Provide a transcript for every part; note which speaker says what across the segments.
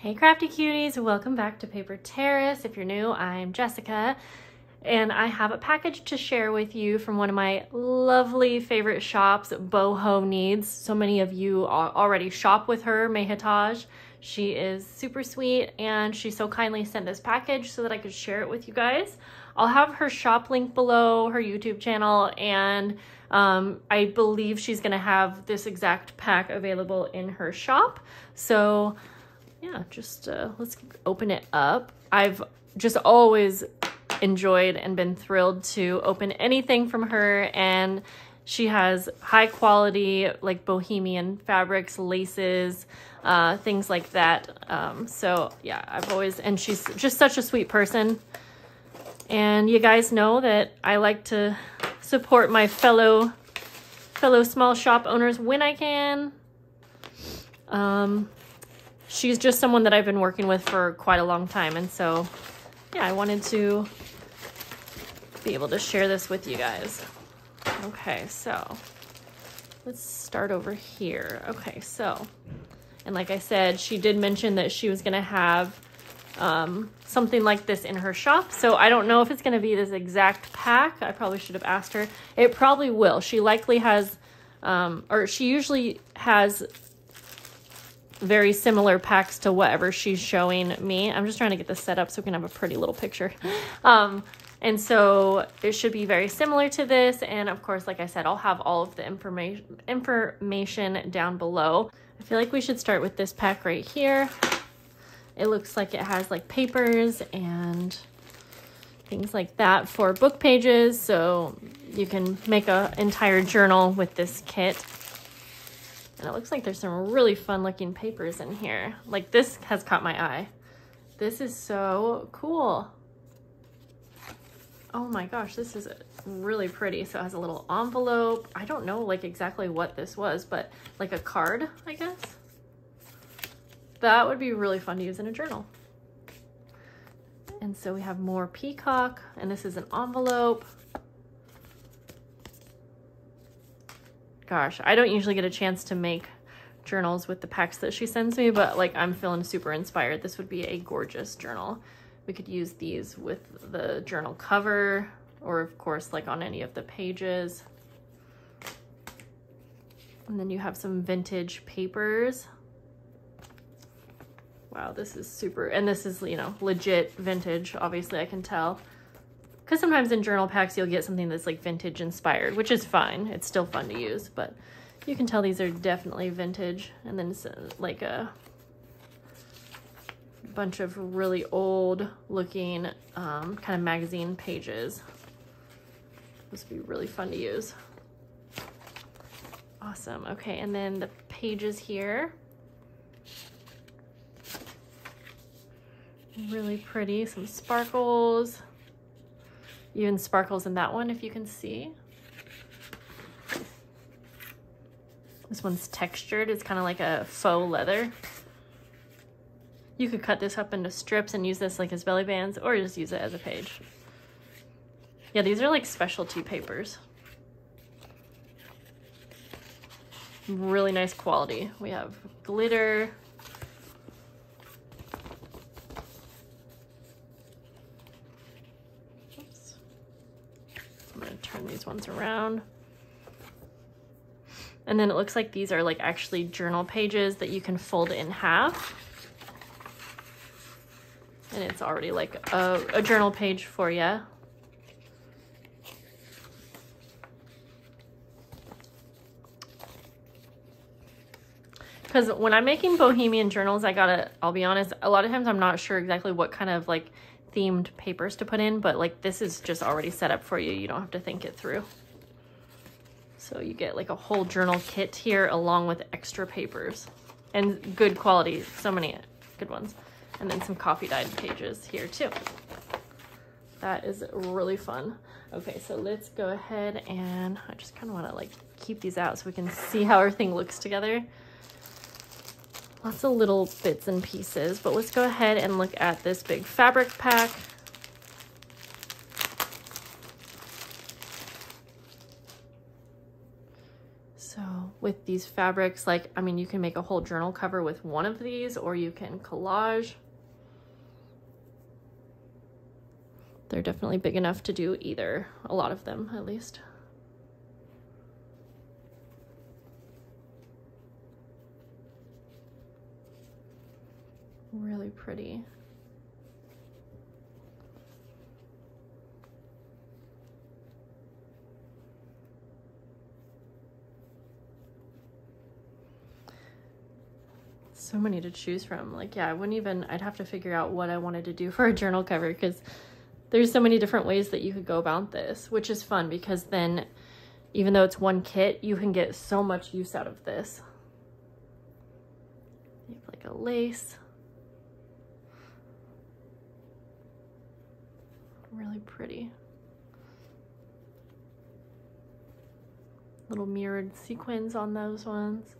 Speaker 1: Hey crafty cuties, welcome back to Paper Terrace. If you're new, I'm Jessica, and I have a package to share with you from one of my lovely favorite shops, Bohoneeds. So many of you already shop with her, Mehataj. She is super sweet, and she so kindly sent this package so that I could share it with you guys. I'll have her shop link below, her YouTube channel, and I believe she's gonna have this exact pack available in her shop. So yeah, just let's open it up. I've just always enjoyed and been thrilled to open anything from her, and she has high quality like bohemian fabrics, laces, things like that. So yeah, I've always, and she's just such a sweet person. And you guys know that I like to support my fellow small shop owners when I can. She's just someone that I've been working with for quite a long time, and so yeah, I wanted to be able to share this with you guys. Okay, so let's start over here. Okay, so, and like I said, she did mention that she was gonna have something like this in her shop, so I don't know if it's gonna be this exact pack. I probably should have asked her. It probably will. She likely has, or she usually has very similar packs to whatever she's showing me. I'm just trying to get this set up so we can have a pretty little picture. And so it should be very similar to this. And of course, like I said, I'll have all of the information down below. I feel like we should start with this pack right here. It looks like it has like papers and things like that for book pages. So you can make an entire journal with this kit. And it looks like there's some really fun looking papers in here. Like this has caught my eye. This is so cool. Oh my gosh, this is really pretty. So it has a little envelope. I don't know like exactly what this was, but like a card, I guess. That would be really fun to use in a journal. And so we have more peacock, and this is an envelope. Gosh, I don't usually get a chance to make journals with the packs that she sends me, but like I'm feeling super inspired. This would be a gorgeous journal. We could use these with the journal cover, or of course like on any of the pages. And then you have some vintage papers. Wow, this is super, and this is, you know, legit vintage, obviously I can tell. Because sometimes in journal packs, you'll get something that's like vintage inspired, which is fine. It's still fun to use, but you can tell these are definitely vintage. And then it's like a bunch of really old looking kind of magazine pages. This would be really fun to use. Awesome. Okay, and then the pages here. Really pretty, some sparkles. Even sparkles in that one, if you can see. This one's textured. It's kind of like a faux leather. You could cut this up into strips and use this like as belly bands, or just use it as a page. Yeah, these are like specialty papers. Really nice quality. We have glitter. I'm gonna turn these ones around. And then it looks like these are like actually journal pages that you can fold in half. And it's already like a journal page for you. Because when I'm making bohemian journals, I'll be honest, a lot of times I'm not sure exactly what kind of like themed papers to put in, but like this is just already set up for you. You don't have to think it through. So you get like a whole journal kit here along with extra papers and good quality. So many good ones. And then some coffee dyed pages here too. That is really fun. Okay, so let's go ahead, and I just kind of want to like keep these out so we can see how everything looks together. Lots of little bits and pieces, but let's go ahead and look at this big fabric pack. So with these fabrics. Like, I mean, you can make a whole journal cover with one of these, or you can collage. They're definitely big enough to do either, a lot of them at least. Really pretty. So many to choose from. Like, yeah, I'd have to figure out what I wanted to do for a journal cover, because there's so many different ways that you could go about this, which is fun because then even though it's one kit, you can get so much use out of this. You have like a lace. Really pretty. Little mirrored sequins on those ones.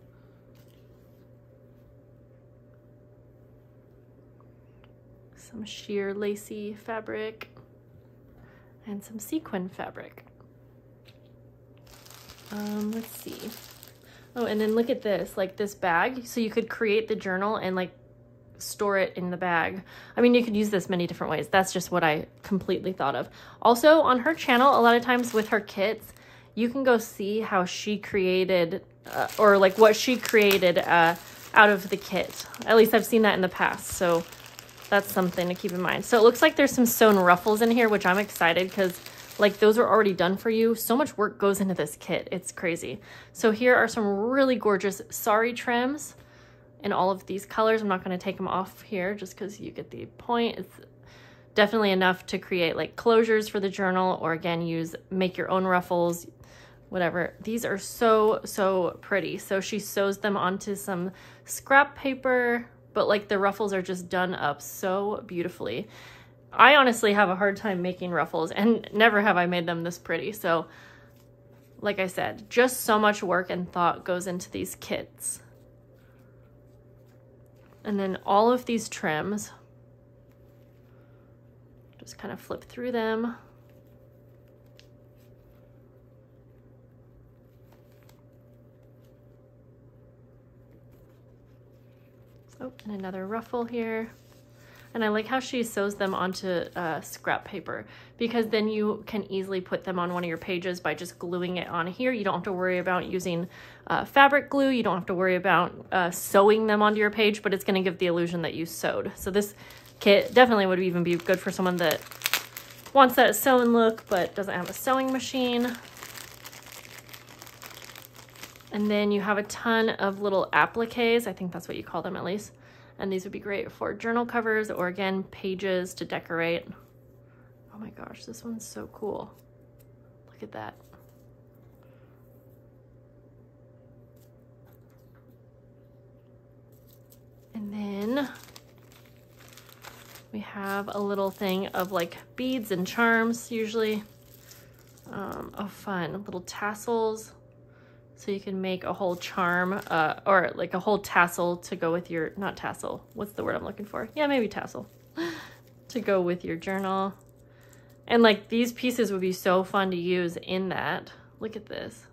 Speaker 1: Some sheer lacy fabric and some sequin fabric. Let's see. Oh, and then look at this, like this bag. So you could create the journal and like store it in the bag. I mean, you could use this many different ways. That's just what I completely thought of. Also on her channel, a lot of times with her kits, you can go see how she created or like what she created out of the kit. At least I've seen that in the past. So that's something to keep in mind. So it looks like there's some sewn ruffles in here, which I'm excited because like those are already done for you. So much work goes into this kit. It's crazy. So here are some really gorgeous sari trims in all of these colors. I'm not going to take them off here just because you get the point. It's definitely enough to create like closures for the journal, or again, make your own ruffles, whatever. These are so, so pretty. So she sews them onto some scrap paper, but like the ruffles are just done up so beautifully. I honestly have a hard time making ruffles, and never have I made them this pretty. So like I said, just so much work and thought goes into these kits. And then all of these trims, just kind of flip through them. Oh, and another ruffle here. And I like how she sews them onto scrap paper, because then you can easily put them on one of your pages by just gluing it on here. You don't have to worry about using fabric glue. You don't have to worry about sewing them onto your page, but it's going to give the illusion that you sewed. So this kit definitely would even be good for someone that wants that sewn look but doesn't have a sewing machine. And then you have a ton of little appliques. I think that's what you call them at least. And these would be great for journal covers or again, pages to decorate. Oh my gosh, this one's so cool. Look at that. And then we have a little thing of like beads and charms usually. Oh, fun, little tassels. So you can make a whole charm or like a whole tassel to go with your, not tassel, what's the word I'm looking for? Yeah, maybe tassel to go with your journal. And like these pieces would be so fun to use in that. Look at this.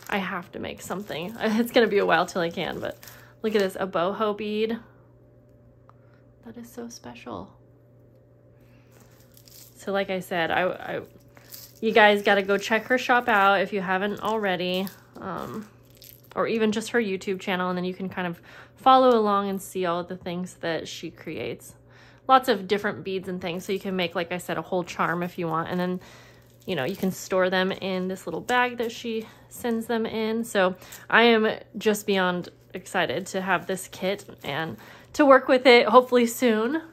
Speaker 1: I have to make something. It's gonna be a while till I can, but look at this, a boho bead. That is so special. So like I said, you guys got to go check her shop out if you haven't already, or even just her YouTube channel, and then you can kind of follow along and see all of the things that she creates. Lots of different beads and things, so you can make, like I said, a whole charm if you want, and then, you know, you can store them in this little bag that she sends them in. So I am just beyond excited to have this kit and to work with it hopefully soon.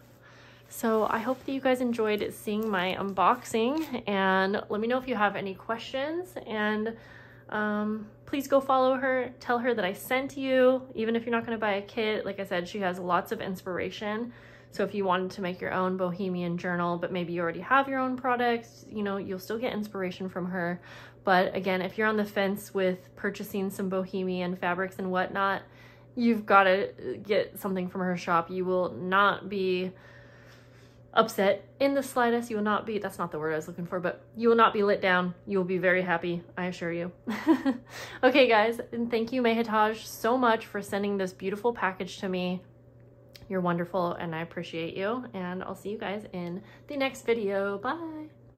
Speaker 1: So I hope that you guys enjoyed seeing my unboxing, and let me know if you have any questions, and please go follow her, tell her that I sent you, even if you're not going to buy a kit. Like I said, she has lots of inspiration. So if you wanted to make your own bohemian journal, but maybe you already have your own products, you know, you'll still get inspiration from her. But again, if you're on the fence with purchasing some bohemian fabrics and whatnot, you've got to get something from her shop. You will not be upset in the slightest. You will not be, that's not the word I was looking for, but you will not be let down. You will be very happy, I assure you. Okay, guys, and thank you, Mehitaj, so much for sending this beautiful package to me. You're wonderful, and I appreciate you, and I'll see you guys in the next video. Bye.